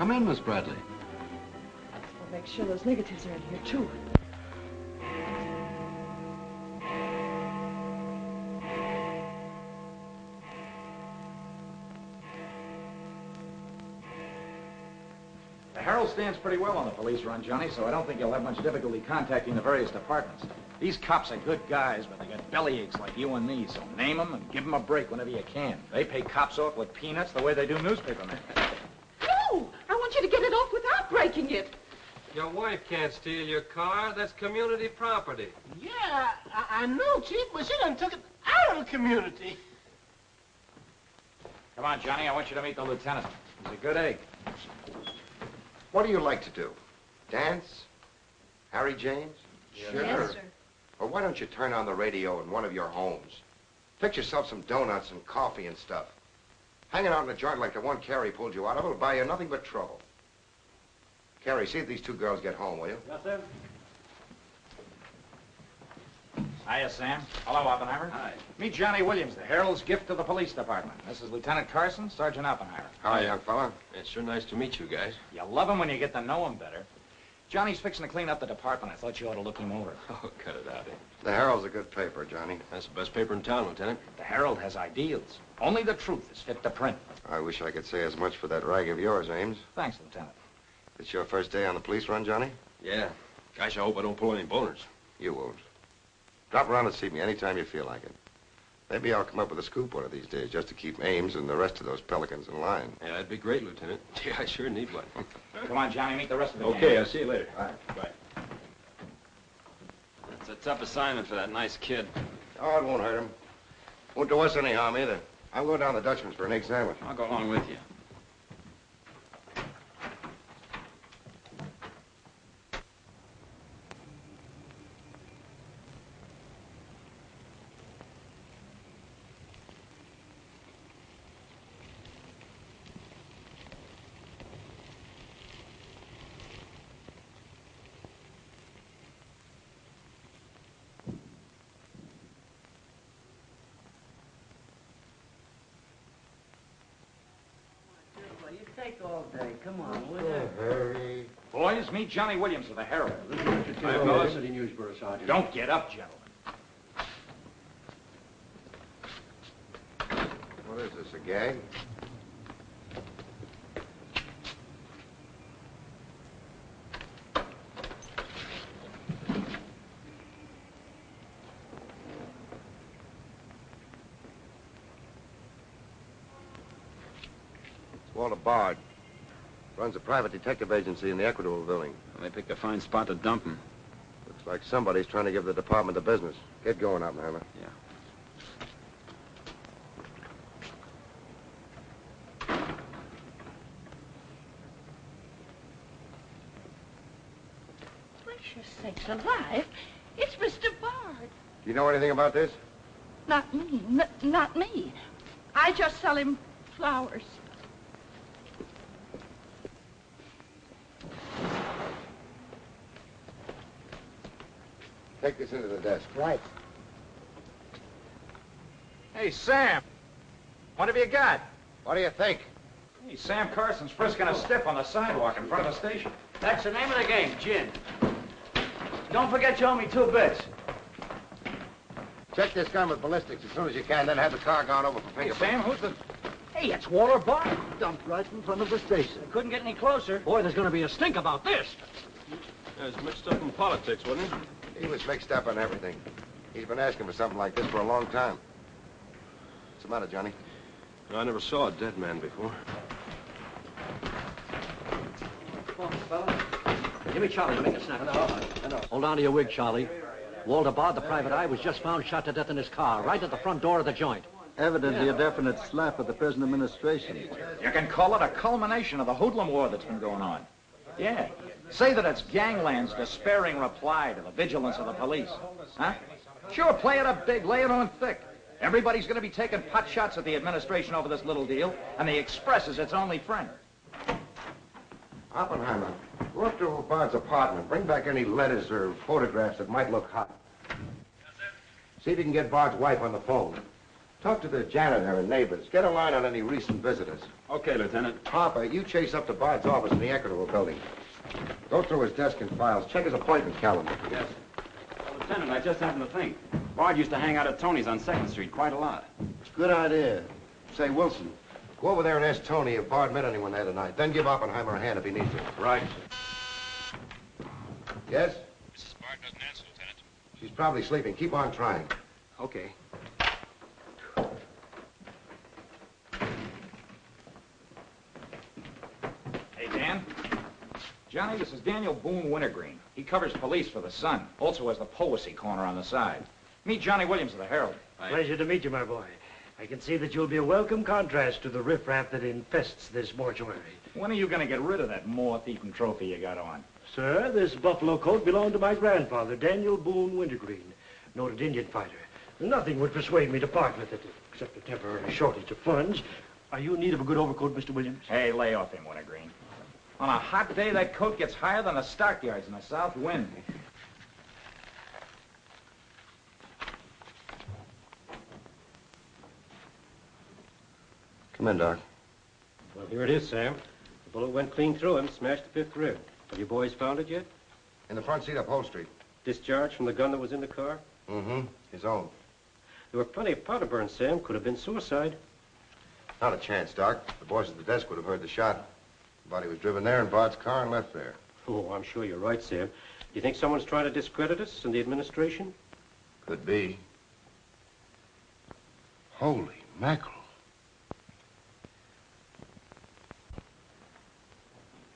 Come in, Miss Bradley. We'll make sure those negatives are in here, too. The Herald stands pretty well on the police run, Johnny, so I don't think you'll have much difficulty contacting the various departments. These cops are good guys, but they got bellyaches like you and me, so name them and give them a break whenever you can. They pay cops off with peanuts the way they do newspapermen. No! I want you to get it off without breaking it. Your wife can't steal your car. That's community property. Yeah, I know, Chief, but she done took it out of the community. Come on, Johnny, I want you to meet the lieutenant. He's a good egg. What do you like to do? Dance? Harry James? Sure. Yes, sir. Or why don't you turn on the radio in one of your homes? Fix yourself some donuts and coffee and stuff. Hanging out in a joint like the one Carrie pulled you out of will buy you nothing but trouble. Carrie, see if these two girls get home, will you? Yes, sir. Hiya, Sam. Hello, Oppenheimer. Hi. Meet Johnny Williams, the Herald's gift to the police department. This is Lieutenant Carson, Sergeant Oppenheimer. Hi, young fella. It's sure nice to meet you guys. You love him when you get to know him better. Johnny's fixing to clean up the department. I thought you ought to look him over. Oh, cut it out, eh? The Herald's a good paper, Johnny. That's the best paper in town, Lieutenant. The Herald has ideals. Only the truth is fit to print. I wish I could say as much for that rag of yours, Ames. Thanks, Lieutenant. It's your first day on the police run, Johnny? Yeah. Gosh, I hope I don't pull any boners. You won't. Drop around and see me anytime you feel like it. Maybe I'll come up with a scoop one of these days just to keep Ames and the rest of those pelicans in line. Yeah, that'd be great, Lieutenant. Yeah, I sure need one. Come on, Johnny, meet the rest of the gang. Okay, I'll see you later. All right. Bye. It's a tough assignment for that nice kid. Oh, it won't hurt him. Won't do us any harm either. I'm going down to the Dutchman's for an egg sandwich. I'll go along with you. You take all day. Come on, will you? Hurry. Boys, meet Johnny Williams of the Herald. Hi, fellas. City Newsborough, Sergeant. Don't get up, gentlemen. What is this, a gag? Walter Bard. Runs a private detective agency in the Equitable building. Well, they picked a fine spot to dump him. Looks like somebody's trying to give the department the business. Get going, Oppenheimer. Yeah. Gracious sakes alive. It's Mr. Bard. Do you know anything about this? Not me. Not me. I just sell him flowers. Take this into the desk. Right. Hey, Sam. What have you got? What do you think? Hey, Sam Carson's frisking a stiff on the sidewalk in front of the station. That's the name of the game, gin. Don't forget you owe me 2 bits. Check this gun with ballistics as soon as you can, then have the car gone over for Hey, fingerprints. Sam, who's the... Hey, it's Walter Bard. Dumped right in front of the station. Couldn't get any closer. Boy, there's gonna be a stink about this. There's mixed up in politics, wasn't he? He was mixed up on everything. He's been asking for something like this for a long time. What's the matter, Johnny? I never saw a dead man before. Come on, fella. Give me Charlie to make a snap. Hold on to your wig, Charlie. Walter Bard, the private eye, was just found shot to death in his car, right at the front door of the joint. Evidently a definite slap at the present administration. You can call it a culmination of the hoodlum war that's been going on. Yeah. Say that it's gangland's despairing reply to the vigilance of the police. Huh? Sure, play it up big, lay it on thick. Everybody's going to be taking pot shots at the administration over this little deal, and the Express is its only friend. Oppenheimer, go up to Bard's apartment. Bring back any letters or photographs that might look hot. See if you can get Bard's wife on the phone. Talk to the janitor and neighbors. Get a line on any recent visitors. Okay, Lieutenant. Harper, you chase up to Bard's office in the Equitable building. Go through his desk and files. Check his appointment calendar. Yes. Well, Lieutenant, I just happened to think. Bard used to hang out at Tony's on 2nd Street quite a lot. Good idea. Say, Wilson, go over there and ask Tony if Bard met anyone there tonight. Then give Oppenheimer a hand if he needs it. Right. Yes? Mrs. Bard doesn't answer, Lieutenant. She's probably sleeping. Keep on trying. Okay. Hey, Dan. Johnny, this is Daniel Boone Wintergreen. He covers police for the Sun. Also has the Poesy Corner on the side. Meet Johnny Williams of the Herald. Pleasure to meet you, my boy. I can see that you'll be a welcome contrast to the riffraff that infests this mortuary. When are you going to get rid of that moth-eaten trophy you got on? Sir, this buffalo coat belonged to my grandfather, Daniel Boone Wintergreen, noted Indian fighter. Nothing would persuade me to part with it, except a temporary shortage of funds. Are you in need of a good overcoat, Mr. Williams? Hey, lay off him, Wintergreen. On a hot day, that coat gets higher than the stockyards in a south wind. Come in, Doc. Well, here it is, Sam. The bullet went clean through him, smashed the 5th rib. Have you boys found it yet? In the front seat upholstery. Discharge from the gun that was in the car? Mm-hmm. His own. There were plenty of powder burns, Sam. Could have been suicide. Not a chance, Doc. The boys at the desk would have heard the shot. The body was driven there in Bard's car and left there. Oh, I'm sure you're right, Sam. Do you think someone's trying to discredit us in the administration? Could be. Holy mackerel.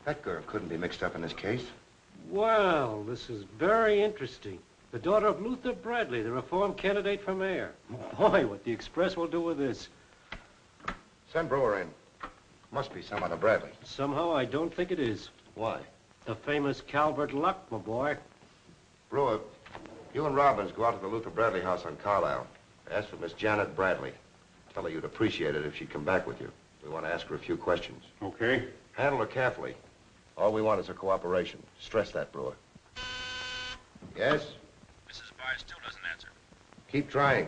That girl couldn't be mixed up in this case. Well, this is very interesting. The daughter of Luther Bradley, the reform candidate for mayor. Boy, what the Express will do with this. Send Brewer in. Must be some other Bradley. Somehow, I don't think it is. Why? The famous Calvert Luck, my boy. Brewer, you and Robbins go out to the Luther Bradley house on Carlisle. Ask for Miss Janet Bradley. Tell her you'd appreciate it if she'd come back with you. We want to ask her a few questions. Okay. Handle her carefully. All we want is her cooperation. Stress that, Brewer. Yes? Mrs. Bard still doesn't answer. Keep trying.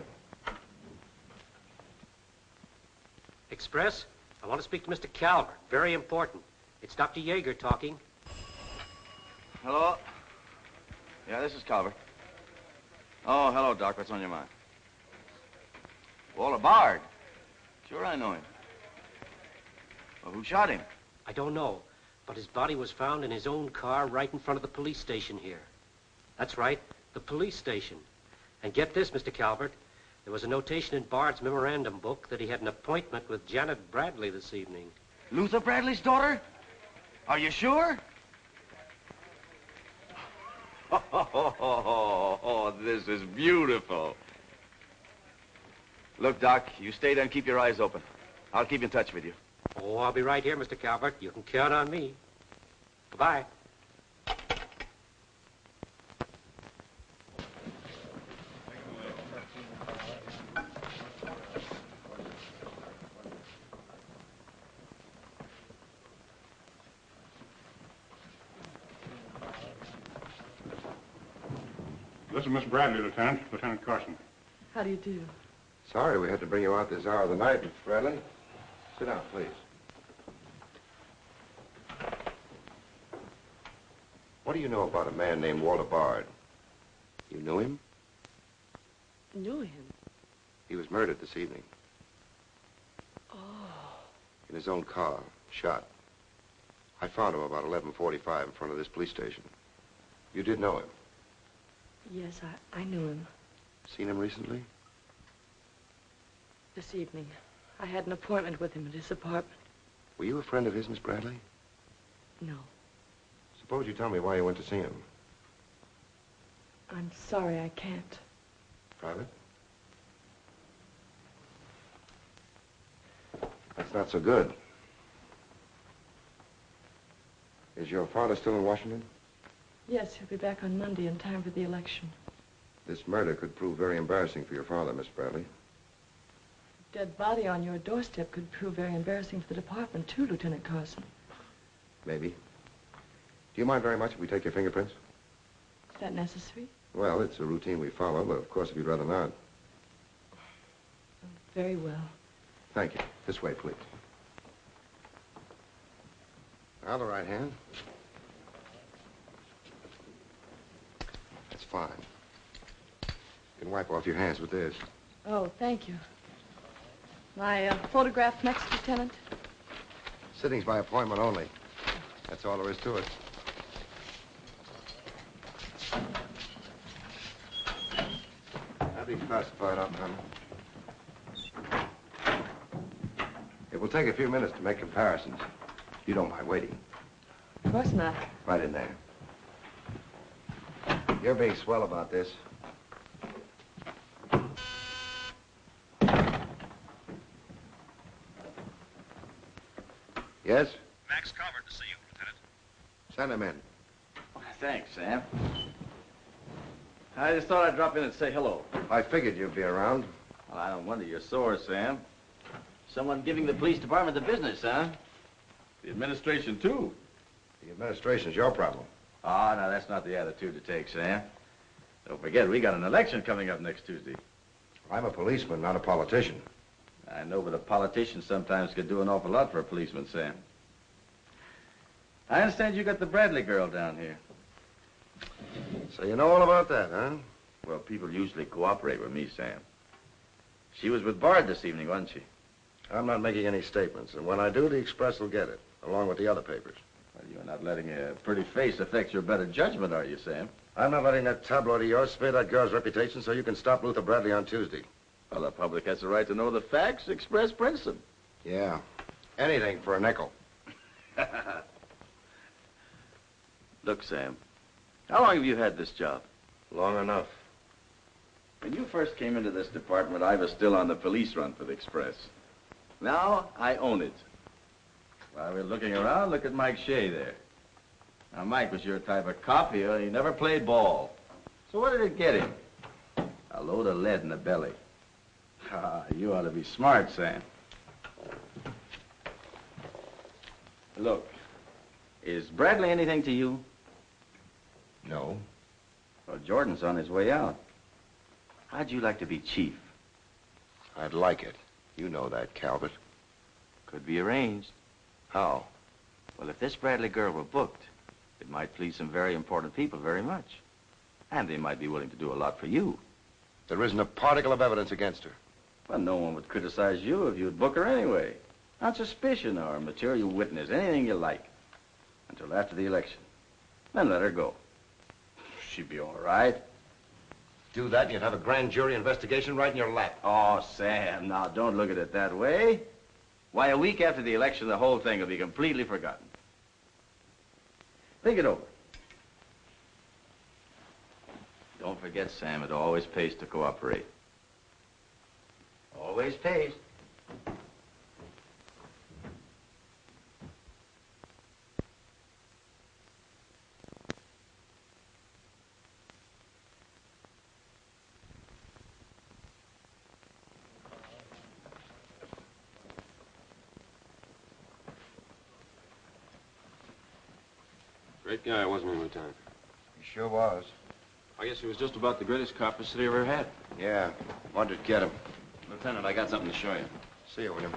Express, I want to speak to Mr. Calvert. Very important. It's Dr. Yeager talking. Hello? Yeah, this is Calvert. Oh, hello, Doc. What's on your mind? Walter Bard. Sure, I know him. Well, who shot him? I don't know, but his body was found in his own car right in front of the police station here. That's right, the police station. And get this, Mr. Calvert. There was a notation in Bard's memorandum book that he had an appointment with Janet Bradley this evening. Luther Bradley's daughter? Are you sure? Oh, this is beautiful. Look, Doc, you stay there and keep your eyes open. I'll keep in touch with you. Oh, I'll be right here, Mr. Calvert. You can count on me. Goodbye. This is Miss Bradley, Lieutenant. Lieutenant Carson. How do you do? Sorry we had to bring you out this hour of the night, Miss Bradley. Sit down, please. What do you know about a man named Walter Bard? You knew him? Knew him? He was murdered this evening. Oh. In his own car, shot. I found him about 11:45 in front of this police station. You did know him? Yes, I knew him. Seen him recently? This evening. I had an appointment with him at his apartment. Were you a friend of his, Miss Bradley? No. Suppose you tell me why you went to see him. I'm sorry, I can't. Private? That's not so good. Is your father still in Washington? Yes, he'll be back on Monday in time for the election. This murder could prove very embarrassing for your father, Miss Bradley. Dead body on your doorstep could prove very embarrassing for the department, too, Lieutenant Carson. Maybe. Do you mind very much if we take your fingerprints? Is that necessary? Well, it's a routine we follow, but of course, if you'd rather not. Very well. Thank you. This way, please. Now the right hand. That's fine. You can wipe off your hands with this. Oh, thank you. My photograph next, Lieutenant? Sittings by appointment only. That's all there is to it. That'll be classified up, Hammer. It will take a few minutes to make comparisons. You don't mind waiting. Of course not. Right in there. You're being swell about this. Yes? Max Calvert to see you, Lieutenant. Send him in. Thanks, Sam. I just thought I'd drop in and say hello. I figured you'd be around. Well, I don't wonder you're sore, Sam. Someone giving the police department the business, huh? The administration, too. The administration's your problem. Ah, now that's not the attitude to take, Sam. Don't forget, we got an election coming up next Tuesday. I'm a policeman, not a politician. I know, but a politician sometimes could do an awful lot for a policeman, Sam. I understand you got the Bradley girl down here. So you know all about that, huh? Well, people usually cooperate with me, Sam. She was with Bard this evening, wasn't she? I'm not making any statements, and when I do, the Express will get it, along with the other papers. Well, you're not letting a pretty face affect your better judgment, are you, Sam? I'm not letting that tabloid of yours smear that girl's reputation so you can stop Luther Bradley on Tuesday. Well, the public has the right to know the facts. Express prints them. Yeah. Anything for a nickel. Look, Sam, how long have you had this job? Long enough. When you first came into this department, I was still on the police run for the Express. Now, I own it. While we're looking around, look at Mike Shea there. Now, Mike was your type of cop here. He never played ball. So what did it get him? A load of lead in the belly. Ah, you ought to be smart, Sam. Look, is Bradley anything to you? No. Well, Jordan's on his way out. How'd you like to be chief? I'd like it. You know that, Calvert. Could be arranged. How? Well, if this Bradley girl were booked, it might please some very important people very much. And they might be willing to do a lot for you. There isn't a particle of evidence against her. Well, no one would criticize you if you'd book her anyway. On suspicion or material witness, anything you like. Until after the election. Then let her go. She'd be all right. Do that and you'd have a grand jury investigation right in your lap. Oh, Sam, now don't look at it that way. Why, a week after the election, the whole thing will be completely forgotten. Think it over. Don't forget, Sam, it always pays to cooperate. Always pays. Great guy, wasn't he, Lieutenant? He sure was. I guess he was just about the greatest cop the city ever had. Yeah. What'd it get him? Lieutenant, I got something to show you. See you, William.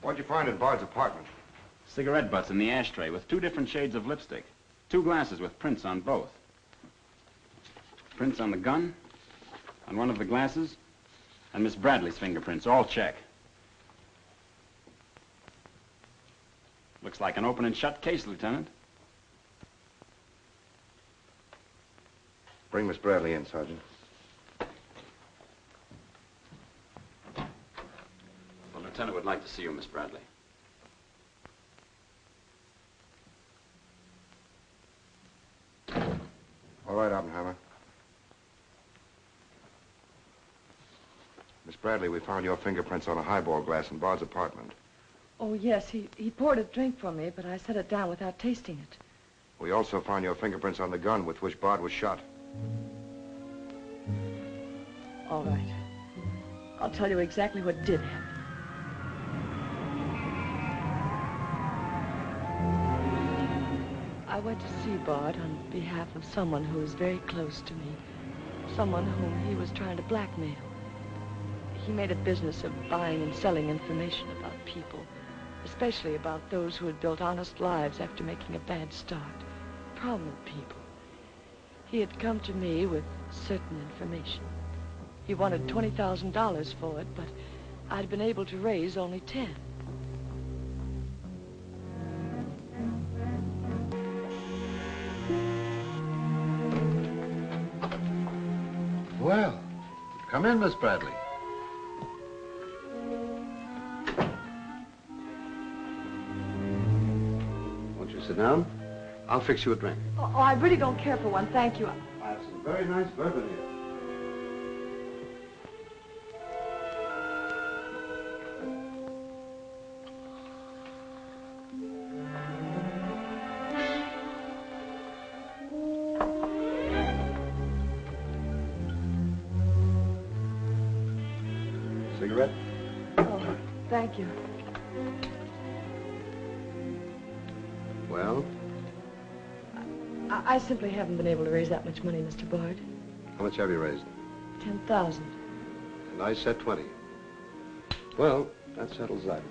What'd you find in Bard's apartment? Cigarette butts in the ashtray with 2 different shades of lipstick. 2 glasses with prints on both. Prints on the gun, on one of the glasses, and Miss Bradley's fingerprints, all check. Looks like an open and shut case, Lieutenant. Bring Miss Bradley in, Sergeant. The Lieutenant would like to see you, Miss Bradley. All right, Oppenheimer. Miss Bradley, we found your fingerprints on a highball glass in Bard's apartment. Oh, yes, he poured a drink for me, but I set it down without tasting it. We also found your fingerprints on the gun with which Bard was shot. All right. I'll tell you exactly what did happen. I went to see Bard on behalf of someone who was very close to me. someone whom he was trying to blackmail. He made a business of buying and selling information about people, especially about those who had built honest lives after making a bad start. Prominent people. He had come to me with certain information. He wanted $20,000 for it, but I'd been able to raise only 10. Well, come in, Miss Bradley. Won't you sit down? I'll fix you a drink. Oh, I really don't care for one, thank you. I have some very nice bourbon here. Cigarette? Oh, thank you. Well, I simply haven't been able to raise that much money, Mr. Bard. how much have you raised? 10,000. And I said 20. Well, that settles that.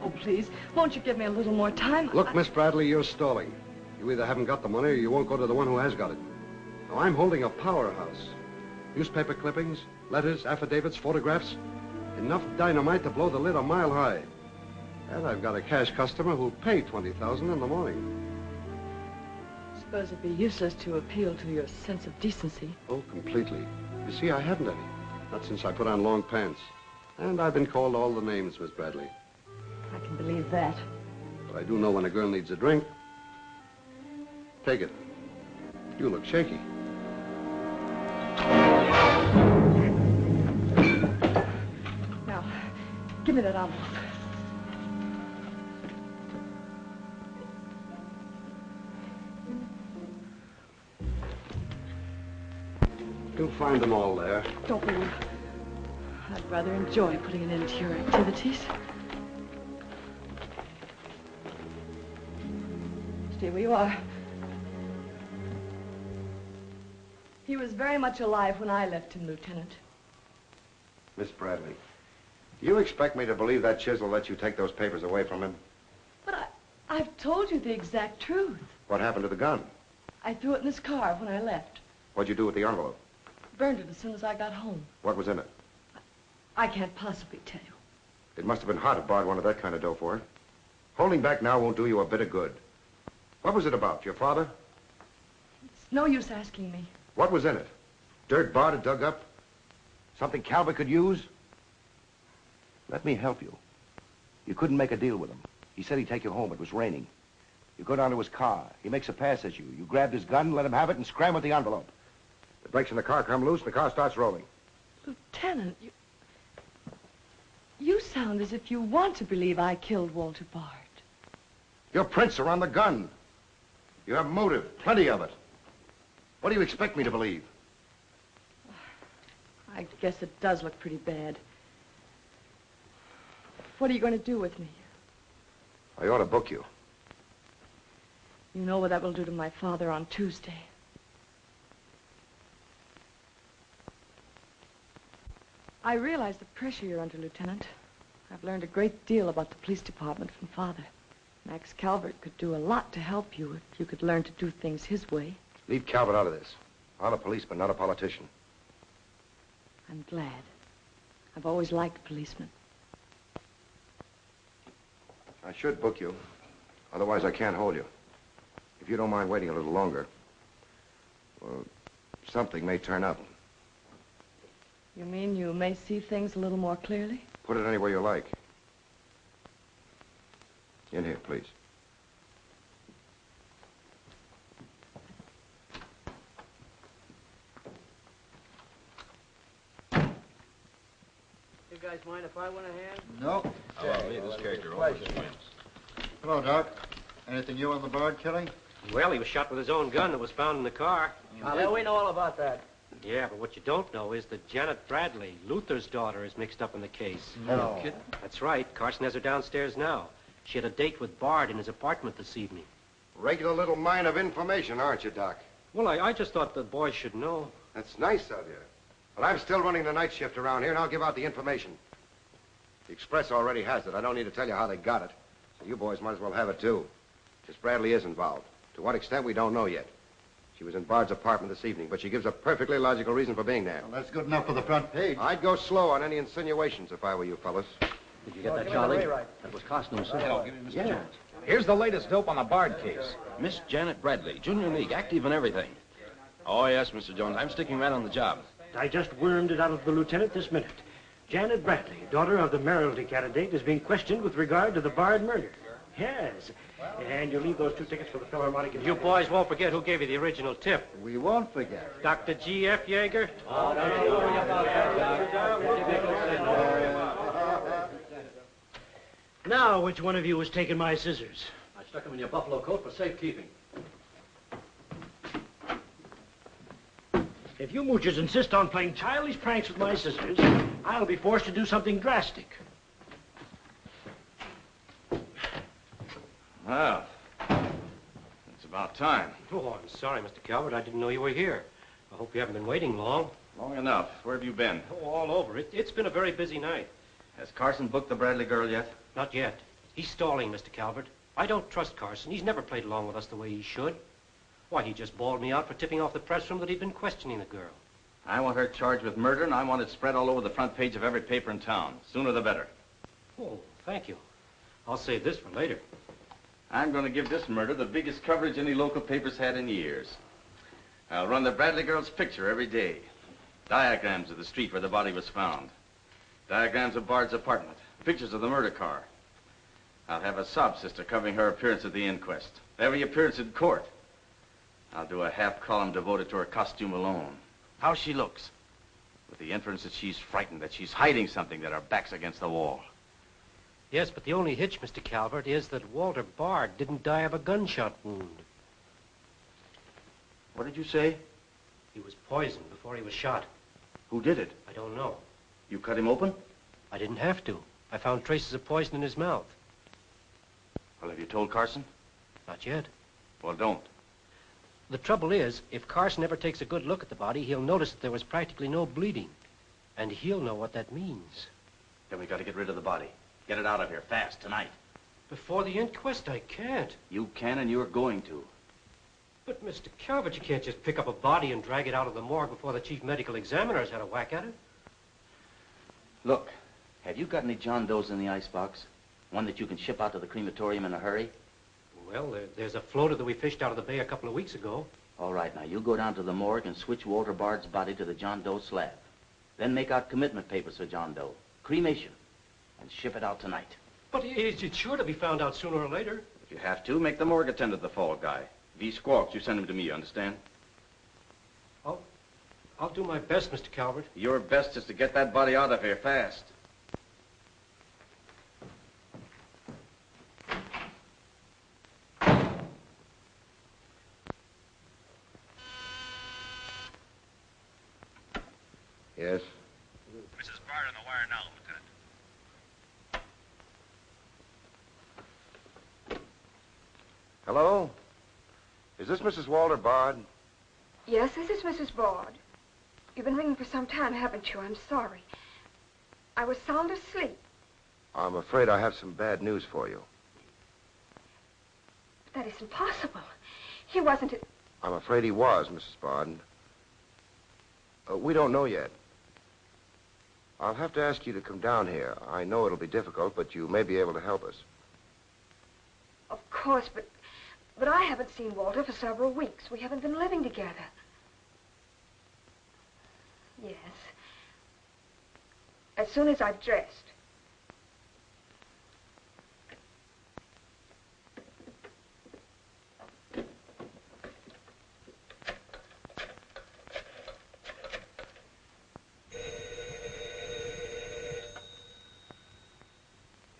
Oh, please, won't you give me a little more time? Look, Miss Bradley, you're stalling. You either haven't got the money or you won't go to the one who has got it. Now, I'm holding a powerhouse. Newspaper clippings, letters, affidavits, photographs. Enough dynamite to blow the lid a mile high. And I've got a cash customer who'll pay $20,000 in the morning. I suppose it'd be useless to appeal to your sense of decency. Oh, completely. You see, I haven't any. Not since I put on long pants. And I've been called all the names, Miss Bradley. I can believe that. But I do know when a girl needs a drink. Take it. You look shaky. Now, give me that envelope. You'll find them all there. Don't worry. I'd rather enjoy putting an end to your activities. Stay where you are. He was very much alive when I left him, Lieutenant. Miss Bradley, do you expect me to believe that chisel let you take those papers away from him? But I've told you the exact truth. What happened to the gun? I threw it in his car when I left. What'd you do with the envelope? Burned it as soon as I got home. What was in it? I can't possibly tell you. It must have been hard if Bard wanted that kind of dough for it. Holding back now won't do you a bit of good. What was it about? Your father? It's no use asking me. What was in it? Dirt Bard had dug up? Something Calvert could use? Let me help you. You couldn't make a deal with him. He said he'd take you home. It was raining. You go down to his car. He makes a pass at you. You grabbed his gun, let him have it, and scram with the envelope. The brakes in the car come loose, and the car starts rolling. Lieutenant, you sound as if you want to believe I killed Walter Bard. Your prints are on the gun. You have motive, plenty of it. What do you expect me to believe? I guess it does look pretty bad. What are you going to do with me? I ought to book you. You know what that will do to my father on Tuesday. I realize the pressure you're under, Lieutenant. I've learned a great deal about the police department from Father. Max Calvert could do a lot to help you if you could learn to do things his way. Leave Calvert out of this. I'm a policeman, not a politician. I'm glad. I've always liked policemen. I should book you. Otherwise, I can't hold you. If you don't mind waiting a little longer, well, something may turn up. You mean you may see things a little more clearly? Put it anywhere you like. In here, please. You guys mind if I went ahead? No. This character always wins. Hello, Doc. Anything new on the Bard killing? Well, he was shot with his own gun that was found in the car. Yeah, we know all about that. Yeah, but what you don't know is that Janet Bradley, Luther's daughter, is mixed up in the case. No. kidding? That's right. Carson has her downstairs now. She had a date with Bard in his apartment this evening. Regular little mine of information, aren't you, Doc? Well, I just thought the boys should know. That's nice of you. Well, I'm still running the night shift around here, and I'll give out the information. The Express already has it. I don't need to tell you how they got it. So you boys might as well have it, too. Miss Bradley is involved. To what extent, we don't know yet. She was in Bard's apartment this evening, but she gives a perfectly logical reason for being there. Well, that's good enough for the front page. I'd go slow on any insinuations if I were you fellas. Did you get that, Charlie? That was Carson himself. Yeah. Here's the latest dope on the Bard case. Miss Janet Bradley, Junior League, active and everything. Oh, yes, Mr. Jones. I'm sticking right on the job. I just wormed it out of the lieutenant this minute. Janet Bradley, daughter of the mayoralty candidate, is being questioned with regard to the Bard murder. Yes. And you leave those 2 tickets for the Philharmonic. You boys won't forget who gave you the original tip. We won't forget. Dr. G.F. Yeager. Now, which one of you was taking my scissors? I stuck them in your buffalo coat for safekeeping. If you moochers insist on playing childish pranks with my scissors, I'll be forced to do something drastic. Well, it's about time. Oh, I'm sorry, Mr. Calvert. I didn't know you were here. I hope you haven't been waiting long. Long enough. Where have you been? Oh, all over. It's been a very busy night. Has Carson booked the Bradley girl yet? Not yet. He's stalling, Mr. Calvert. I don't trust Carson. He's never played along with us the way he should. Why, he just bawled me out for tipping off the press room that he'd been questioning the girl. I want her charged with murder, and I want it spread all over the front page of every paper in town. Sooner the better. Oh, thank you. I'll save this for later. I'm going to give this murder the biggest coverage any local paper's had in years. I'll run the Bradley girl's picture every day. Diagrams of the street where the body was found. Diagrams of Bard's apartment. Pictures of the murder car. I'll have a sob sister covering her appearance at the inquest. Every appearance in court. I'll do a half column devoted to her costume alone. How she looks. With the inference that she's frightened, that she's hiding something, that her back's against the wall. Yes, but the only hitch, Mr. Calvert, is that Walter Bard didn't die of a gunshot wound. What did you say? He was poisoned before he was shot. Who did it? I don't know. You cut him open? I didn't have to. I found traces of poison in his mouth. Well, have you told Carson? Not yet. Well, don't. The trouble is, if Carson ever takes a good look at the body, he'll notice that there was practically no bleeding. And he'll know what that means. Then we got to get rid of the body. Get it out of here, fast, tonight. Before the inquest, I can't. You can, and you're going to. But, Mr. Calvert, you can't just pick up a body and drag it out of the morgue before the chief medical examiner's had a whack at it. Look, have you got any John Does in the icebox? One that you can ship out to the crematorium in a hurry? Well, there's a floater that we fished out of the bay a couple of weeks ago. All right, now, you go down to the morgue and switch Walter Bard's body to the John Doe slab. Then make out commitment papers for John Doe. Cremation. And ship it out tonight. But it's sure to be found out sooner or later. If you have to, make the morgue attendant the fall guy. If he squawks, you send him to me, you understand? I'll do my best, Mr. Calvert. Your best is to get that body out of here fast. Yes? Mrs. Bard on the wire now, Lieutenant. Hello? Is this Mrs. Walter Bard? Yes, this is Mrs. Bard. You've been ringing for some time, haven't you? I'm sorry. I was sound asleep. I'm afraid I have some bad news for you. That isn't possible. He wasn't... I'm afraid he was, Mrs. Bard. We don't know yet. I'll have to ask you to come down here. I know it'll be difficult, but you may be able to help us. Of course, but I haven't seen Walter for several weeks. We haven't been living together. Yes. As soon as I've dressed.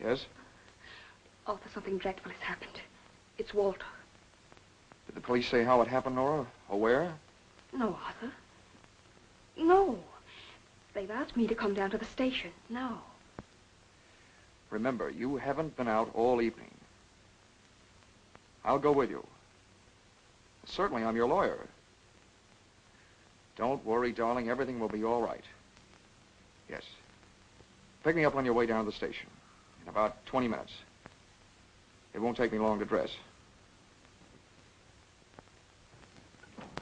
Yes? Arthur, something dreadful has happened. It's Walter. Did the police say how it happened, Nora? Or where? No, Arthur. No. They've asked me to come down to the station. No. Remember, you haven't been out all evening. I'll go with you. Certainly, I'm your lawyer. Don't worry, darling. Everything will be all right. Yes. Pick me up on your way down to the station. In about 20 minutes. It won't take me long to dress.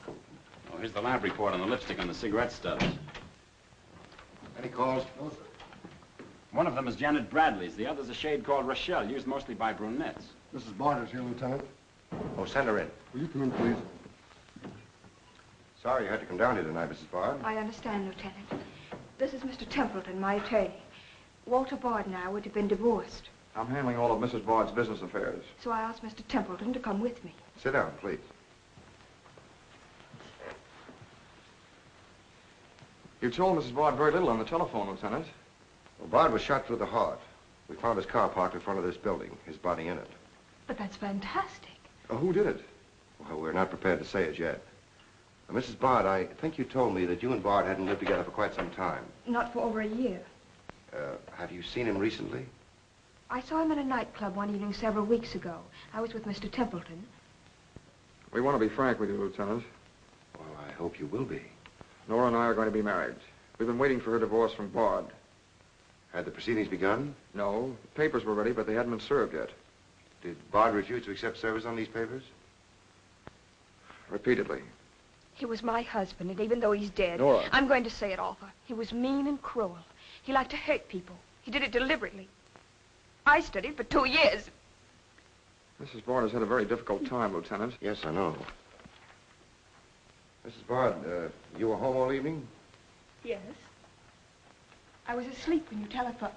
Oh, here's the lab report on the lipstick on the cigarette stubs. Any calls? No, sir. One of them is Janet Bradley's. The other's a shade called Rochelle, used mostly by brunettes. Mrs. Barter's here, Lieutenant. Oh, send her in. Will you come in, please? Sorry you had to come down here tonight, Mrs. Bard. I understand, Lieutenant. This is Mr. Templeton, my attorney. Walter Bard and I would have been divorced. I'm handling all of Mrs. Bard's business affairs. So I asked Mr. Templeton to come with me. Sit down, please. You told Mrs. Bard very little on the telephone, Lieutenant. Well, Bard was shot through the heart. We found his car parked in front of this building, his body in it. But that's fantastic. Who did it? Well, we're not prepared to say it yet. Mrs. Bard, I think you told me that you and Bard hadn't lived together for quite some time. Not for over a year. Have you seen him recently? I saw him in a nightclub one evening several weeks ago. I was with Mr. Templeton. We want to be frank with you, Lieutenant. Well, I hope you will be. Nora and I are going to be married. We've been waiting for her divorce from Bard. Had the proceedings begun? No. The papers were ready, but they hadn't been served yet. Did Bard refuse to accept service on these papers? Repeatedly. He was my husband, and even though he's dead, Nora. I'm going to say it, Arthur. He was mean and cruel. He liked to hurt people. He did it deliberately. I studied for 2 years. Mrs. Bard has had a very difficult time, Lieutenant. Yes, I know. Mrs. Bard, you were home all evening? Yes. I was asleep when you telephoned.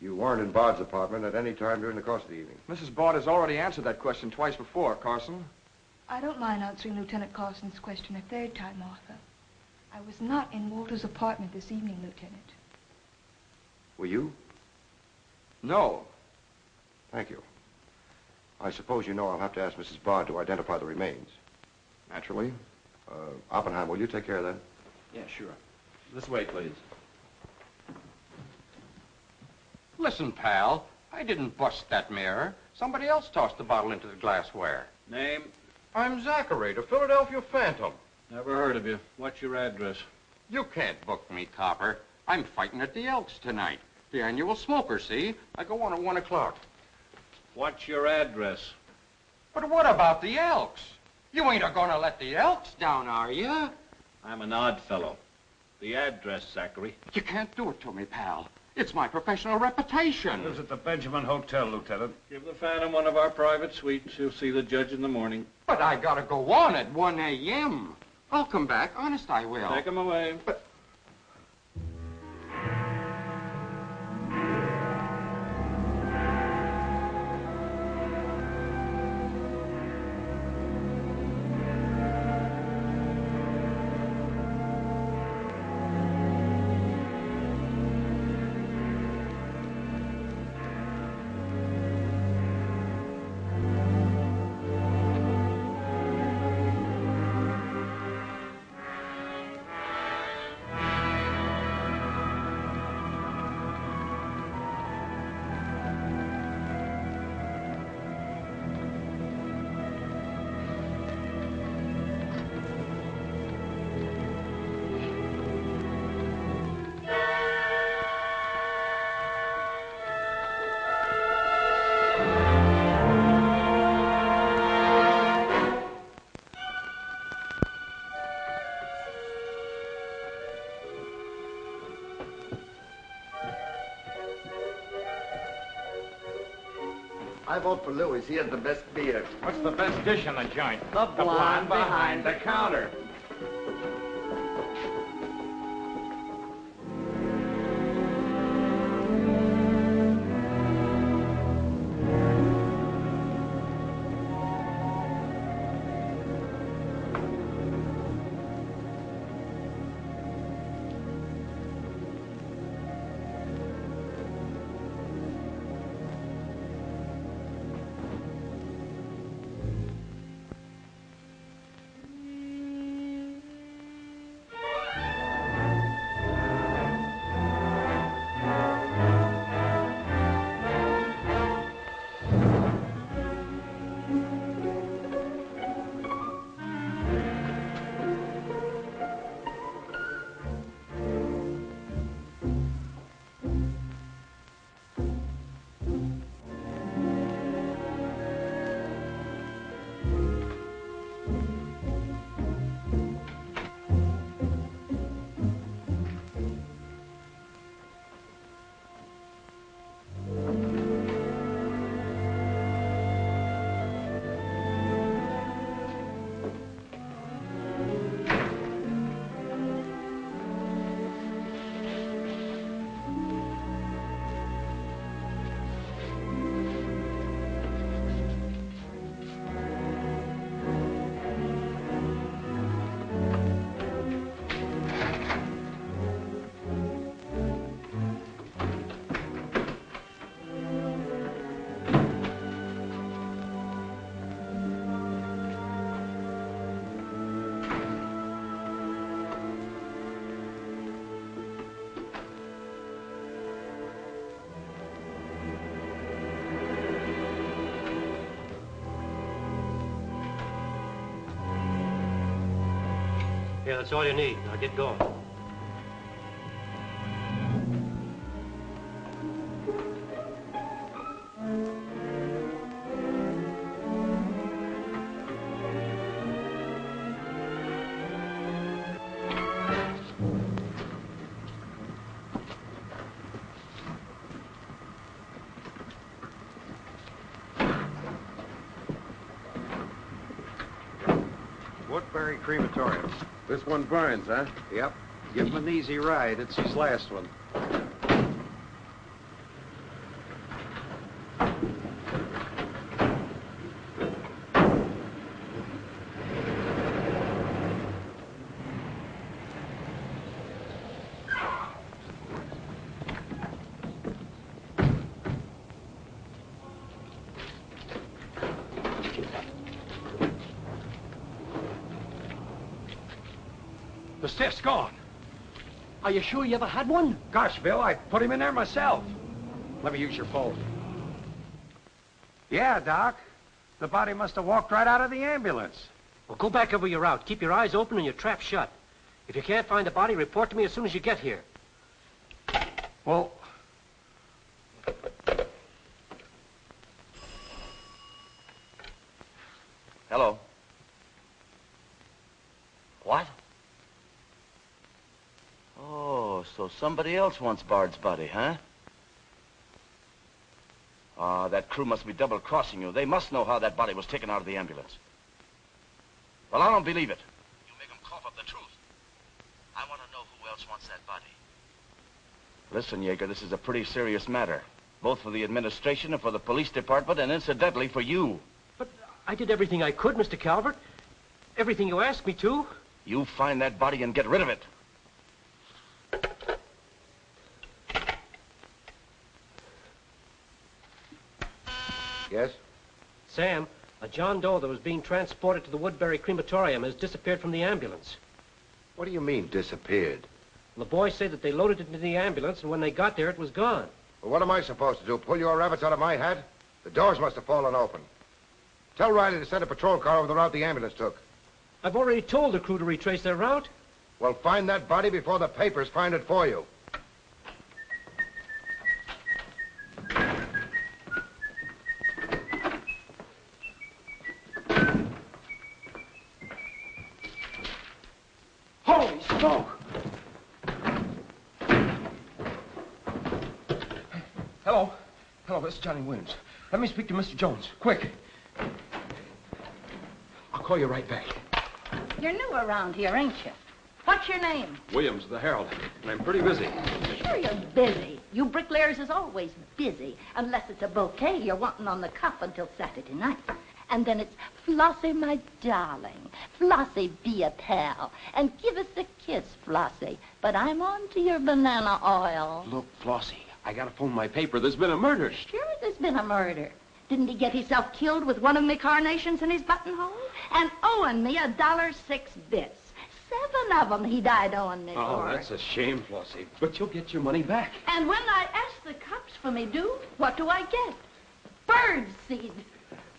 You weren't in Bard's apartment at any time during the course of the evening? Mrs. Bard has already answered that question twice before, Carson. I don't mind answering Lieutenant Carson's question a third time, Arthur. I was not in Walter's apartment this evening, Lieutenant. Were you? No. Thank you. I suppose you know I'll have to ask Mrs. Bard to identify the remains. Naturally. Oppenheim, will you take care of that? Yeah, sure. This way, please. Listen, pal, I didn't bust that mirror. Somebody else tossed the bottle into the glassware. Name? I'm Zachary, the Philadelphia Phantom. Never heard of you. What's your address? You can't book me, copper. I'm fighting at the Elks tonight. The annual smoker, see? I go on at 1 o'clock. What's your address? But what about the Elks? You ain't a-gonna let the Elks down, are you? I'm an odd fellow. The address, Zachary. You can't do it to me, pal. It's my professional reputation. Lives at the Benjamin Hotel, Lieutenant. Give the Phantom one of our private suites. You'll see the judge in the morning. But I gotta go on at 1 a.m. I'll come back. Honest, I will. Take him away. But... I vote for Louis. He has the best beer. What's the best dish in the joint? The blonde behind the counter. Okay, that's all you need. Now get going. Woodbury Crematorium. This one burns, huh? Yep. Give him an easy ride. It's his last one. The stiff's gone. Are you sure you ever had one? Gosh, Bill, I put him in there myself. Let me use your phone. Yeah, Doc. The body must have walked right out of the ambulance. Well, go back over your route. Keep your eyes open and your trap shut. If you can't find the body, report to me as soon as you get here. Well... Hello. What? Oh, so somebody else wants Bard's body, huh? Ah, that crew must be double-crossing you. They must know how that body was taken out of the ambulance. Well, I don't believe it. You make them cough up the truth. I want to know who else wants that body. Listen, Yeager, this is a pretty serious matter. Both for the administration and for the police department, and incidentally for you. But I did everything I could, Mr. Calvert. Everything you asked me to. You find that body and get rid of it. Yes? Sam, a John Doe that was being transported to the Woodbury Crematorium has disappeared from the ambulance. What do you mean, disappeared? The boys say that they loaded it into the ambulance, and when they got there, it was gone. Well, what am I supposed to do? Pull your rabbits out of my hat? The doors must have fallen open. Tell Riley to send a patrol car over the route the ambulance took. I've already told the crew to retrace their route. Well, find that body before the papers find it for you. Holy smoke! Hello. Hello, this is Johnny Williams. Let me speak to Mr. Jones. Quick. I'll call you right back. You're new around here, ain't you? What's your name? Williams, the Herald. And I'm pretty busy. Sure you're busy. You bricklayers is always busy, unless it's a bouquet you're wanting on the cuff until Saturday night. And then it's, Flossie, my darling. Flossie, be a pal. And give us a kiss, Flossie. But I'm on to your banana oil. Look, Flossie, I gotta phone my paper. There's been a murder. Sure there's been a murder. Didn't he get himself killed with one of me carnations in his buttonhole? And owing me $1.06 bits. 7 of them he died owing me Oh, for. that's a shame, Flossie. But you'll get your money back. And when I ask the cops for me due, what do I get? Bird seed.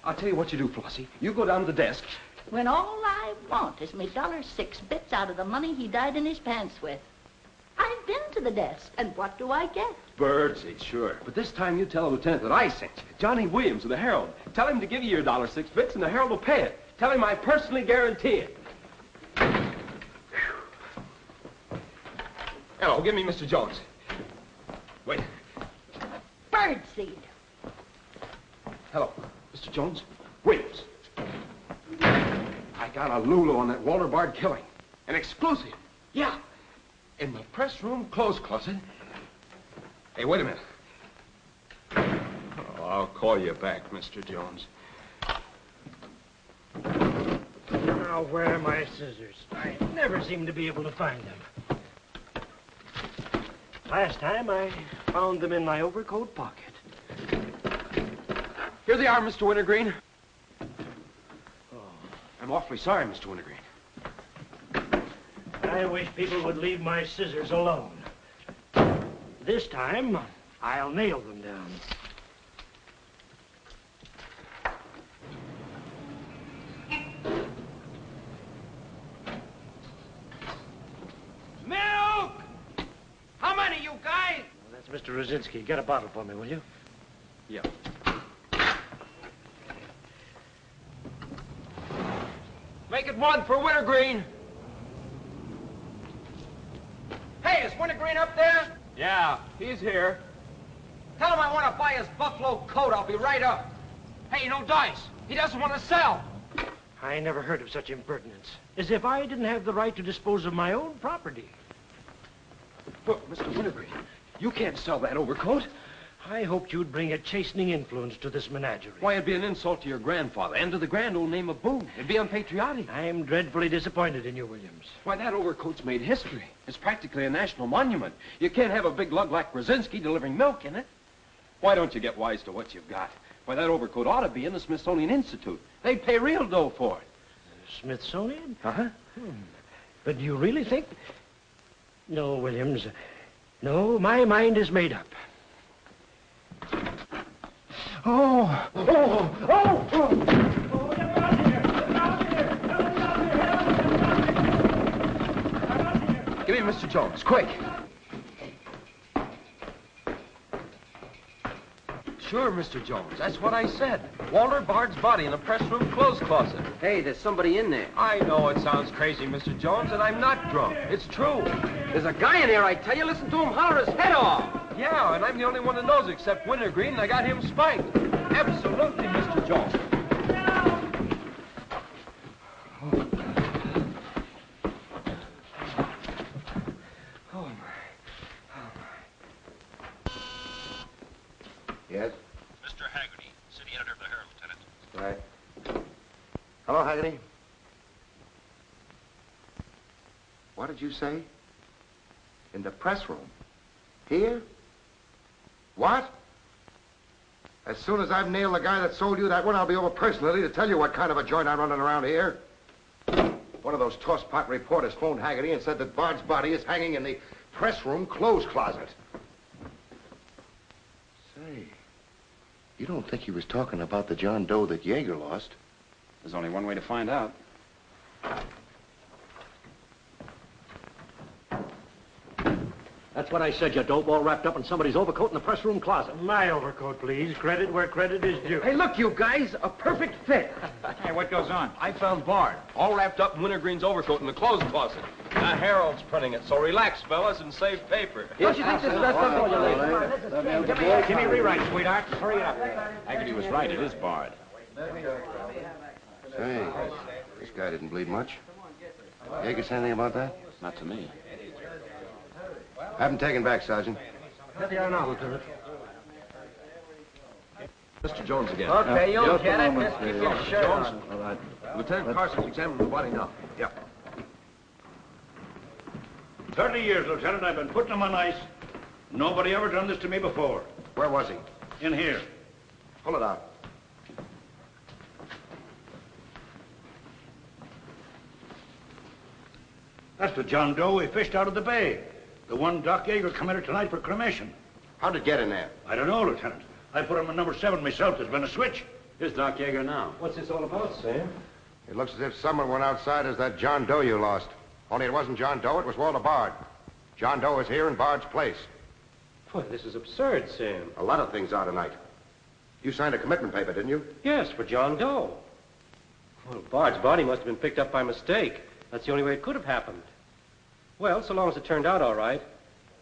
I'll tell you what you do, Flossie. You go down to the desk. When all I want is me $1.06 bits out of the money he died in his pants with. I've been to the desk, and what do I get? Birdseed, sure. But this time you tell the lieutenant that I sent you. Johnny Williams of the Herald. Tell him to give you your $1.06 bits, and the Herald will pay it. Tell him I personally guarantee it. Hello, give me Mr. Jones. Wait. Birdseed. Hello, Mr. Jones. Williams. I got a Lulu on that Walter Bard killing. An exclusive. Yeah. In the press room clothes closet. Hey, wait a minute. Oh, I'll call you back, Mr. Jones. Now, where are my scissors? I never seem to be able to find them. Last time, I found them in my overcoat pocket. Here they are, Mr. Wintergreen. Oh, I'm awfully sorry, Mr. Wintergreen. I wish people would leave my scissors alone. This time, I'll nail them down. Mr. Rosinski, get a bottle for me, will you? Yeah. Make it one for Wintergreen. Hey, is Wintergreen up there? Yeah, he's here. Tell him I want to buy his buffalo coat. I'll be right up. Hey, no dice. He doesn't want to sell. I never heard of such impertinence. As if I didn't have the right to dispose of my own property. Look, Mr. Wintergreen, you can't sell that overcoat. I hoped you'd bring a chastening influence to this menagerie. Why, it'd be an insult to your grandfather and to the grand old name of Boone. It'd be unpatriotic. I'm dreadfully disappointed in you, Williams. Why, that overcoat's made history. It's practically a national monument. You can't have a big lug like Brzezinski delivering milk in it. Why don't you get wise to what you've got? Why, that overcoat ought to be in the Smithsonian Institute. They'd pay real dough for it. Smithsonian? Uh-huh. But do you really think... No, Williams. No, my mind is made up. Oh! Oh! Oh! Oh! Get out of here! Get out of here! Give me Mr. Jones, quick. Sure, Mr. Jones. That's what I said. Walter Bard's body in the press room clothes closet. Hey, there's somebody in there. I know it sounds crazy, Mr. Jones, and I'm not drunk. It's true. There's a guy in there, I tell you. Listen to him holler his head off. Yeah, and I'm the only one that knows except Wintergreen, and I got him spiked. Absolutely, Mr. Jones. Yes? Mr. Haggerty, city editor of the Herald, Lieutenant. Right. Hello, Haggerty. What did you say? In the press room? Here? What? As soon as I've nailed the guy that sold you that one, I'll be over personally to tell you what kind of a joint I'm running around here. One of those tosspot reporters phoned Haggerty and said that Bard's body is hanging in the press room clothes closet. Say, you don't think he was talking about the John Doe that Yeager lost? There's only one way to find out. That's what I said, you dope, all wrapped up in somebody's overcoat in the press room closet. My overcoat, please. Credit where credit is due. Hey, look, you guys, a perfect fit. Hey, what goes on? I found Bard, all wrapped up in Wintergreen's overcoat in the clothes closet. The Herald's printing it, so relax, fellas, and save paper. Don't you think this is best up for you, ladies? Give me a rewrite, sweetheart. Hurry it up. Haggerty was right. It is Bard. Say, this guy didn't bleed much. Yeager say anything about that? Not to me. Have him taken back, Sergeant. Here they are now, Lieutenant. Mr. Jones again. Okay, you'll get it. Just keep your shirt Jones. on. All right. Lieutenant Carson's examining the body now. Yeah. 30 years, Lieutenant. I've been putting him on ice. Nobody ever done this to me before. Where was he? In here. Pull it out. That's the John Doe we fished out of the bay. The one Doc Yeager committed tonight for cremation. How'd it get in there? I don't know, Lieutenant. I put him in number 7 myself. There's been a switch. Here's Doc Yeager now. What's this all about, Sam? It looks as if someone went outside as that John Doe you lost. Only it wasn't John Doe, it was Walter Bard. John Doe is here in Bard's place. Boy, this is absurd, Sam. A lot of things are tonight. You signed a commitment paper, didn't you? Yes, for John Doe. Well, Bard's body must have been picked up by mistake. That's the only way it could have happened. Well, so long as it turned out all right.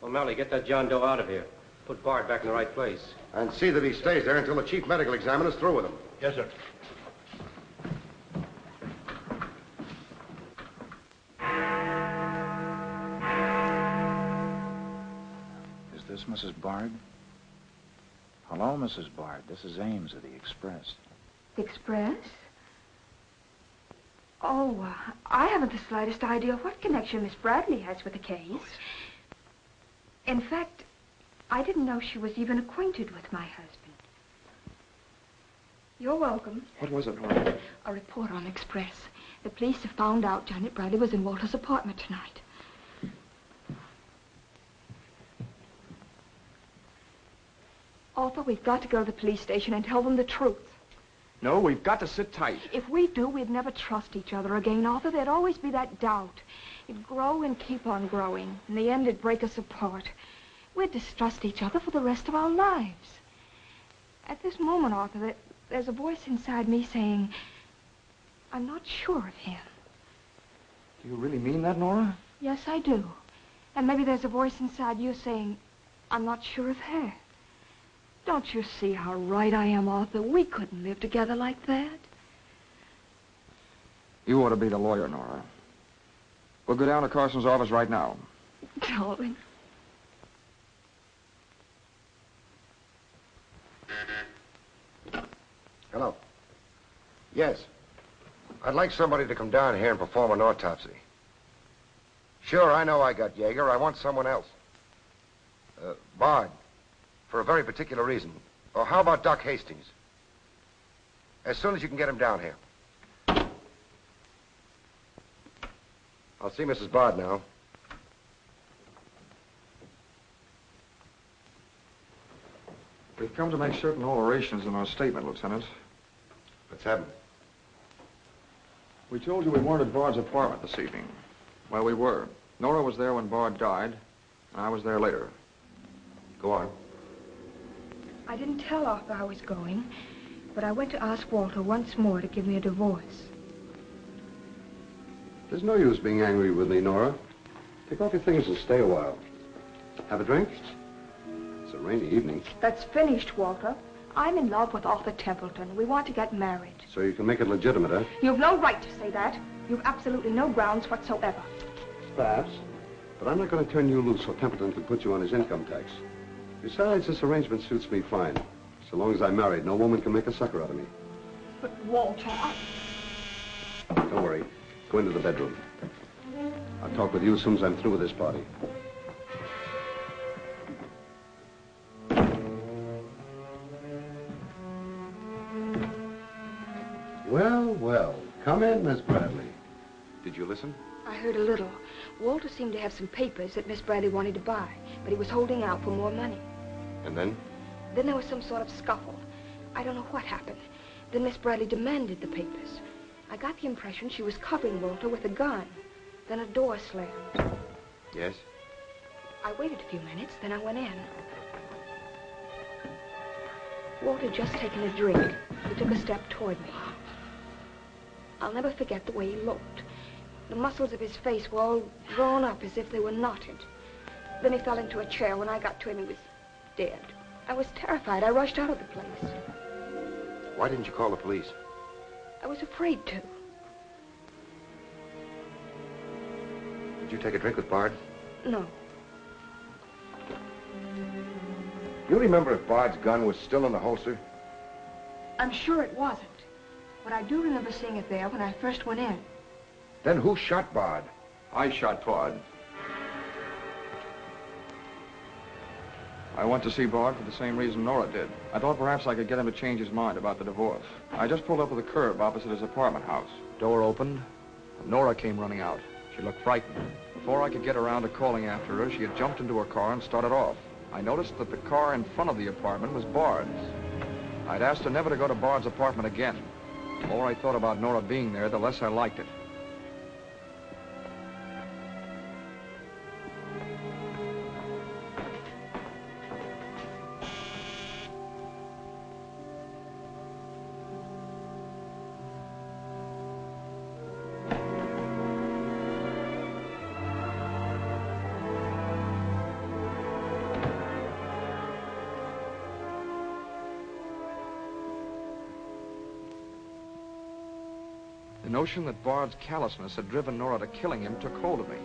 O'Malley, get that John Doe out of here. Put Bard back in the right place. And see that he stays there until the chief medical examiner's through with him. Yes, sir. Is this Mrs. Bard? Hello, Mrs. Bard. This is Ames of the Express. Express? Oh, I haven't the slightest idea what connection Miss Bradley has with the case. In fact, I didn't know she was even acquainted with my husband. You're welcome. What was it, Laura? A report on Express. The police have found out Janet Bradley was in Walter's apartment tonight. Arthur, we've got to go to the police station and tell them the truth. No, we've got to sit tight. If we do, we'd never trust each other again, Arthur. There'd always be that doubt. It'd grow and keep on growing. In the end, it'd break us apart. We'd distrust each other for the rest of our lives. At this moment, Arthur, there's a voice inside me saying, I'm not sure of him. Do you really mean that, Nora? Yes, I do. And maybe there's a voice inside you saying, I'm not sure of her. Don't you see how right I am, Arthur? We couldn't live together like that. You ought to be the lawyer, Nora. We'll go down to Carson's office right now. Darling. Hello. Yes. I'd like somebody to come down here and perform an autopsy. Sure, I know I got Yeager. I want someone else. Bard. For a very particular reason. Or how about Doc Hastings? As soon as you can get him down here. I'll see Mrs. Bard now. We've come to make certain alterations in our statement, Lieutenant. What's happened? We told you we weren't at Bard's apartment this evening. Well, we were. Nora was there when Bard died, and I was there later. Go on. I didn't tell Arthur I was going, but I went to ask Walter once more to give me a divorce. There's no use being angry with me, Nora. Take off your things and stay a while. Have a drink? It's a rainy evening. That's finished, Walter. I'm in love with Arthur Templeton. We want to get married. So you can make it legitimate, huh? You've no right to say that. You've absolutely no grounds whatsoever. Perhaps. But I'm not going to turn you loose so Templeton can put you on his income tax. Besides, this arrangement suits me fine. So long as I'm married, no woman can make a sucker out of me. But, Walter, Don't worry. Go into the bedroom. I'll talk with you as soon as I'm through with this party. Well, well. Come in, Miss Bradley. Did you listen? I heard a little. Walter seemed to have some papers that Miss Bradley wanted to buy, but he was holding out for more money. And then? Then there was some sort of scuffle. I don't know what happened. Then Miss Bradley demanded the papers. I got the impression she was covering Walter with a gun. Then a door slammed. Yes? I waited a few minutes, then I went in. Walter had just taken a drink. He took a step toward me. I'll never forget the way he looked. The muscles of his face were all drawn up as if they were knotted. Then he fell into a chair. When I got to him, he was dead. I was terrified. I rushed out of the place. Why didn't you call the police? I was afraid to. Did you take a drink with Bard? No. You remember if Bard's gun was still in the holster? I'm sure it wasn't. But I do remember seeing it there when I first went in. Then who shot Bard? I shot Bard. I went to see Bard for the same reason Nora did. I thought perhaps I could get him to change his mind about the divorce. I just pulled up at the curb opposite his apartment house. Door opened, and Nora came running out. She looked frightened. Before I could get around to calling after her, she had jumped into her car and started off. I noticed that the car in front of the apartment was Bard's. I'd asked her never to go to Bard's apartment again. The more I thought about Nora being there, the less I liked it. The notion that Bard's callousness had driven Nora to killing him took hold of me.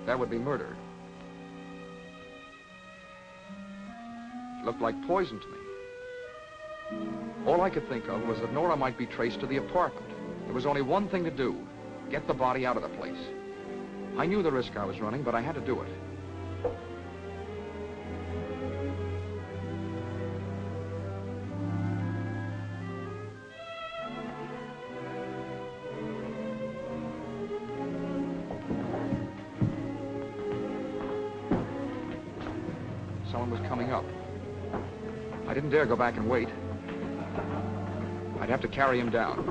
That would be murder. It looked like poison to me. All I could think of was that Nora might be traced to the apartment. There was only one thing to do: get the body out of the place. I knew the risk I was running, but I had to do it. Someone was coming up. I didn't dare go back and wait. I'd have to carry him down.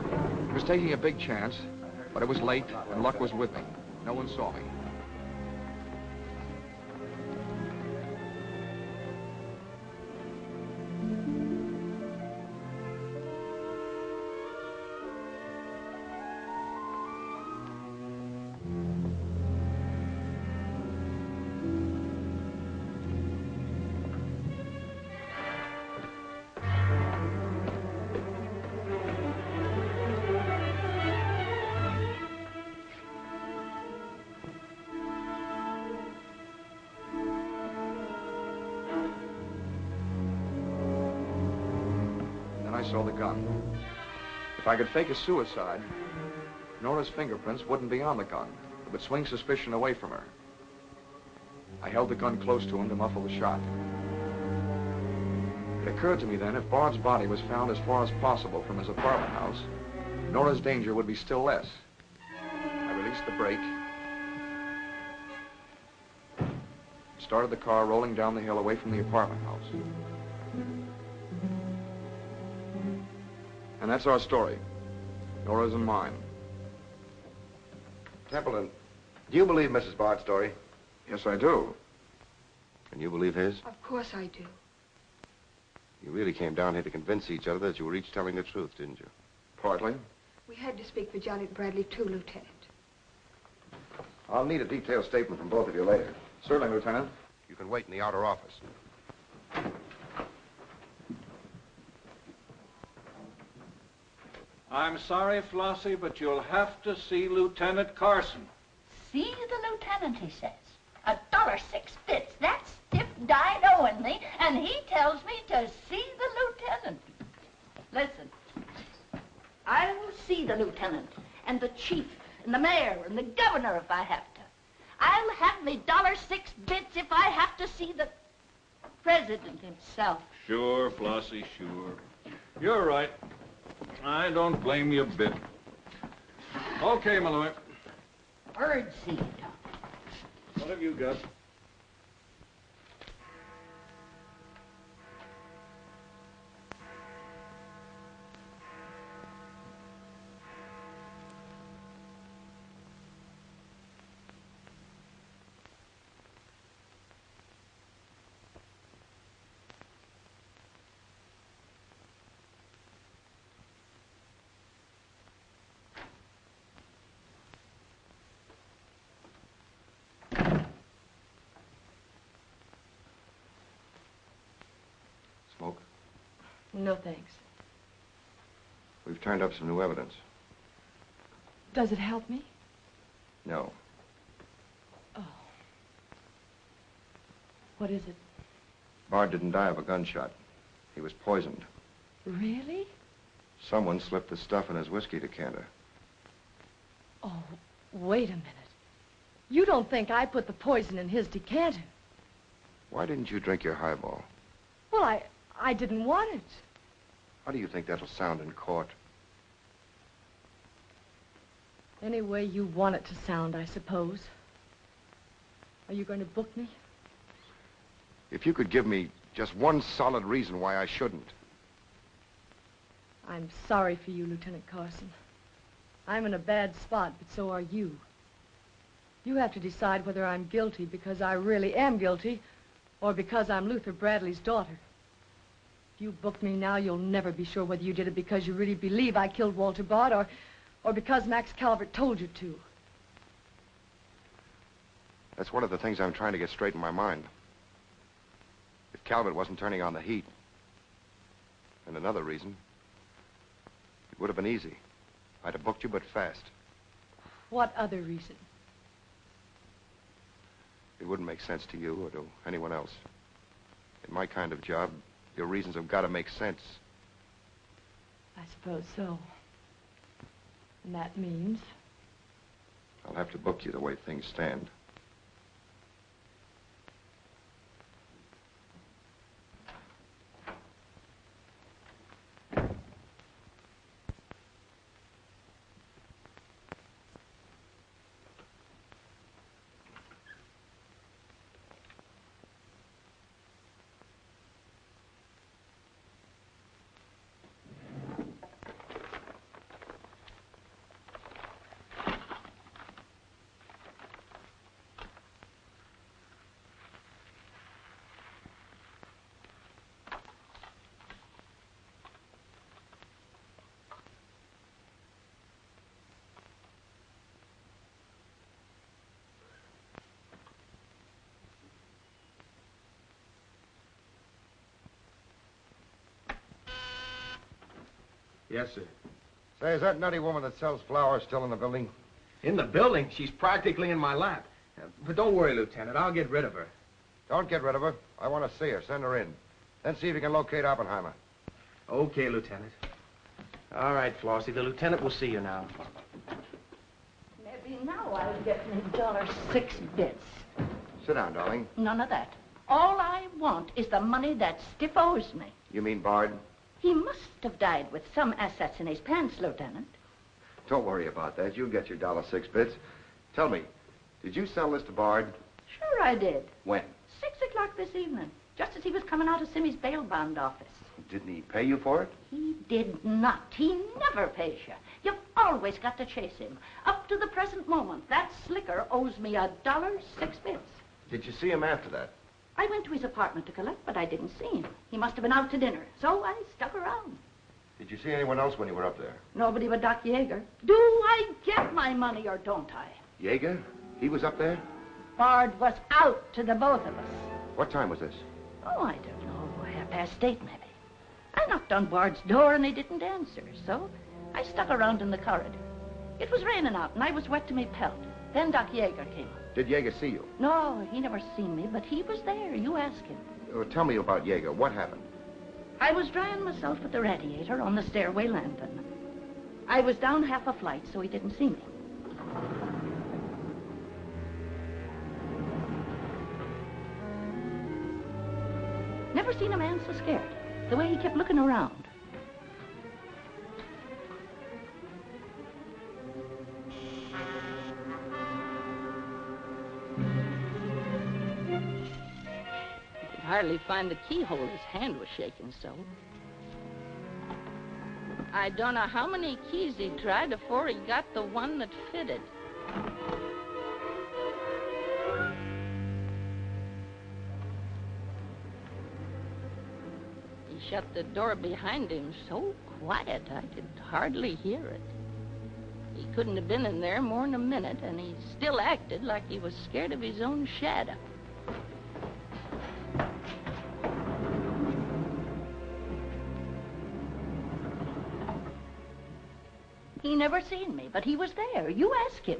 He was taking a big chance, but it was late and luck was with me. No one saw me. saw the gun. If I could fake a suicide, Nora's fingerprints wouldn't be on the gun. It would swing suspicion away from her. I held the gun close to him to muffle the shot. It occurred to me then, if Bard's body was found as far as possible from his apartment house, Nora's danger would be still less. I released the brake, started the car rolling down the hill away from the apartment house. And that's our story. Nora's and mine. Templeton, do you believe Mrs. Bard's story? Yes, I do. Can you believe his? Of course I do. You really came down here to convince each other that you were each telling the truth, didn't you? Partly. We had to speak for Janet Bradley, too, Lieutenant. I'll need a detailed statement from both of you later. Certainly, Lieutenant. You can wait in the outer office. I'm sorry, Flossie, but you'll have to see Lieutenant Carson. See the lieutenant, he says. $1.06. That's stiff died owing me, and he tells me to see the lieutenant. Listen, I will see the lieutenant, and the chief, and the mayor, and the governor if I have to. I'll have me $1.06 if I have to see the president himself. Sure, Flossie, sure. You're right. I don't blame you a bit. Okay, Malloy. Birdseed. What have you got? Smoke? No, thanks. We've turned up some new evidence. Does it help me? No. Oh. What is it? Bard didn't die of a gunshot. He was poisoned. Really? Someone slipped the stuff in his whiskey decanter. Oh, wait a minute. You don't think I put the poison in his decanter? Why didn't you drink your highball? Well, I didn't want it. How do you think that'll sound in court? Any way you want it to sound, I suppose. Are you going to book me? If you could give me just one solid reason why I shouldn't. I'm sorry for you, Lieutenant Carson. I'm in a bad spot, but so are you. You have to decide whether I'm guilty because I really am guilty or because I'm Luther Bradley's daughter. If you book me now, you'll never be sure whether you did it because you really believe I killed Walter Bard or because Max Calvert told you to. That's one of the things I'm trying to get straight in my mind. If Calvert wasn't turning on the heat. And another reason, it would have been easy. I'd have booked you, but fast. What other reason? It wouldn't make sense to you or to anyone else. In my kind of job, your reasons have got to make sense. I suppose so. And that means? I'll have to book you the way things stand. Yes, sir. Say, is that nutty woman that sells flowers still in the building? In the building? She's practically in my lap. But don't worry, Lieutenant. I'll get rid of her. Don't get rid of her. I want to see her. Send her in. Then see if you can locate Oppenheimer. Okay, Lieutenant. All right, Flossie. The lieutenant will see you now. Maybe now I'll get me $6 bits. Sit down, darling. None of that. All I want is the money that Stiff owes me. You mean Bard? He must have died with some assets in his pants, Lieutenant. Don't worry about that. You'll get your $6. Tell me, did you sell this to Bard? Sure I did. When? 6 o'clock this evening, just as he was coming out of Simmy's bail bond office. Didn't he pay you for it? He did not. He never pays you. You've always got to chase him. Up to the present moment, that slicker owes me $6. Did you see him after that? I went to his apartment to collect, but I didn't see him. He must have been out to dinner, so I stuck around. Did you see anyone else when you were up there? Nobody but Doc Yeager. Do I get my money or don't I? Yeager? He was up there? Bard was out to the both of us. What time was this? Oh, I don't know. 8:30, maybe. I knocked on Bard's door and he didn't answer, so I stuck around in the corridor. It was raining out and I was wet to me pelt. Then Doc Yeager came up. Did Yeager see you? No, he never seen me, but he was there. You ask him. Tell me about Yeager. What happened? I was drying myself at the radiator on the stairway landing. I was down half a flight, so he didn't see me. Never seen a man so scared. The way he kept looking around. Hardly find the keyhole. His hand was shaking so. I don't know how many keys he tried before he got the one that fitted. He shut the door behind him so quiet I could hardly hear it. He couldn't have been in there more than a minute, and he still acted like he was scared of his own shadow. He never seen me, but he was there. You ask him.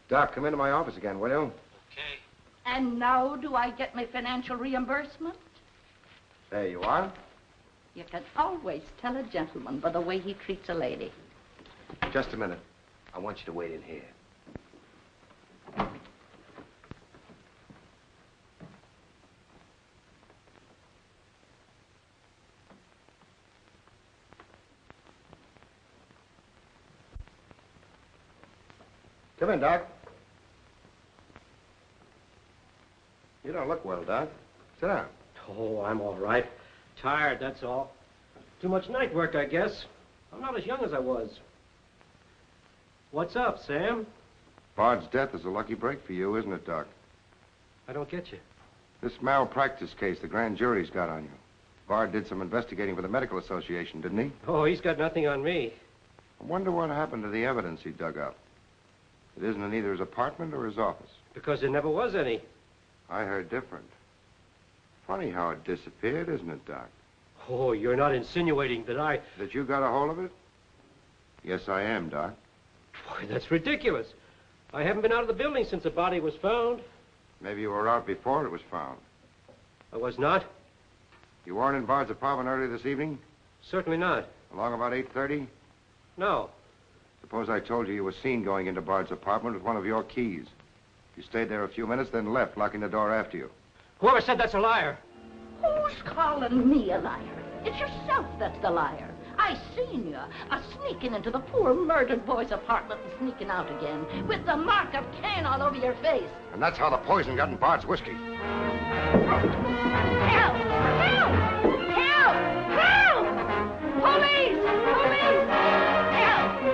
Doc, come into my office again, will you? Okay. And now do I get my financial reimbursement? There you are. You can always tell a gentleman by the way he treats a lady. Just a minute. I want you to wait in here. Come in, Doc. You don't look well, Doc. Sit down. Oh, I'm all right. Tired, that's all. Too much night work, I guess. I'm not as young as I was. What's up, Sam? Bard's death is a lucky break for you, isn't it, Doc? I don't get you. This malpractice case the grand jury's got on you. Bard did some investigating for the Medical Association, didn't he? Oh, he's got nothing on me. I wonder what happened to the evidence he dug up. It isn't in either his apartment or his office. Because there never was any. I heard different. Funny how it disappeared, isn't it, Doc? Oh, you're not insinuating that I... That you got a hold of it? Yes, I am, Doc. Boy, that's ridiculous. I haven't been out of the building since the body was found. Maybe you were out before it was found. I was not? You weren't in Bard's apartment early this evening? Certainly not. Along about 8:30? No. Suppose I told you you were seen going into Bard's apartment with one of your keys. You stayed there a few minutes, then left, locking the door after you. Whoever said that's a liar? Who's calling me a liar? It's yourself that's the liar. I seen you sneaking into the poor murdered boy's apartment and sneaking out again with the mark of Cain all over your face. And that's how the poison got in Bard's whiskey. Help! Help! Help! Help! Police! Police! Help!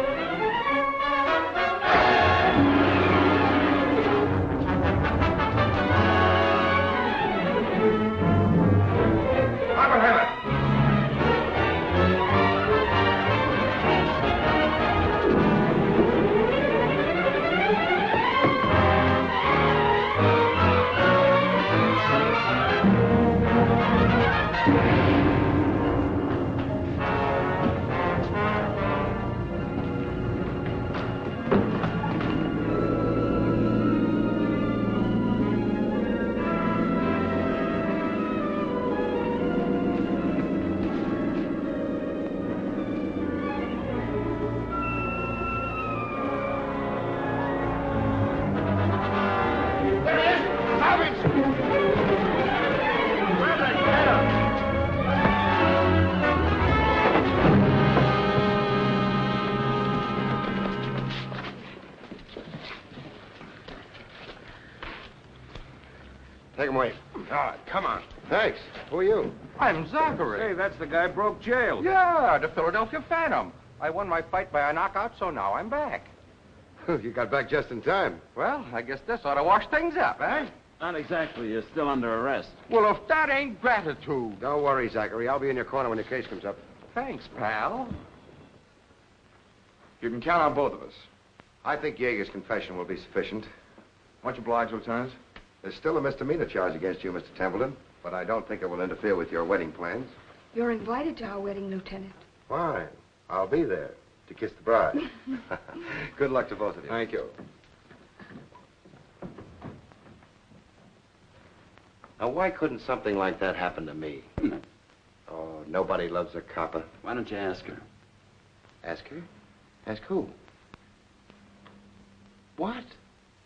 God, come on. Thanks. Who are you? I'm Zachary. Hey, that's the guy broke jail. Yeah, the Philadelphia Phantom. I won my fight by a knockout, so now I'm back. You got back just in time. Well, I guess this ought to wash things up, eh? Not exactly. You're still under arrest. Well, if that ain't gratitude. Don't worry, Zachary. I'll be in your corner when your case comes up. Thanks, pal. You can count on both of us. I think Yeager's confession will be sufficient. Much obliged, Lieutenant. There's still a misdemeanor charge against you, Mr. Templeton, but I don't think it will interfere with your wedding plans. You're invited to our wedding, Lieutenant. Fine. I'll be there to kiss the bride. Good luck to both of you. Thank you. Now, why couldn't something like that happen to me? Oh, nobody loves a copper. Why don't you ask her? Ask her? Ask who? What?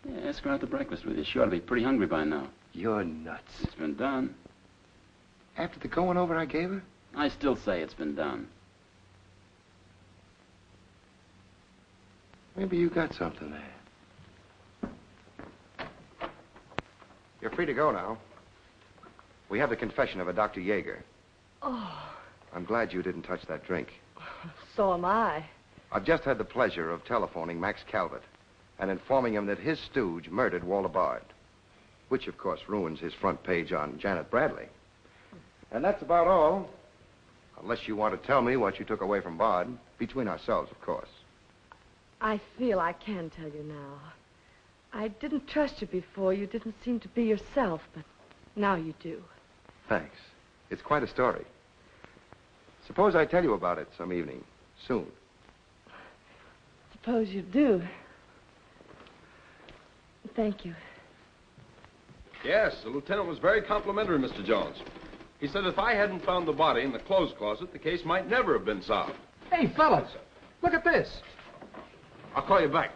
Yeah, ask her out to breakfast with you. She ought to be pretty hungry by now. You're nuts. It's been done. After the going over I gave her? I still say it's been done. Maybe you got something there. You're free to go now. We have the confession of a Dr. Yeager. Oh, I'm glad you didn't touch that drink. so am I. I've just had the pleasure of telephoning Max Calvert and informing him that his stooge murdered Walter Bard, which, of course, ruins his front page on Janet Bradley. And that's about all, unless you want to tell me what you took away from Bard, between ourselves, of course. I feel I can tell you now. I didn't trust you before. You didn't seem to be yourself, but now you do. Thanks. It's quite a story. Suppose I tell you about it some evening, soon. Suppose you do. Thank you. Yes, the lieutenant was very complimentary, Mr. Jones. He said if I hadn't found the body in the clothes closet, the case might never have been solved. Hey, fellas, look at this. I'll call you back.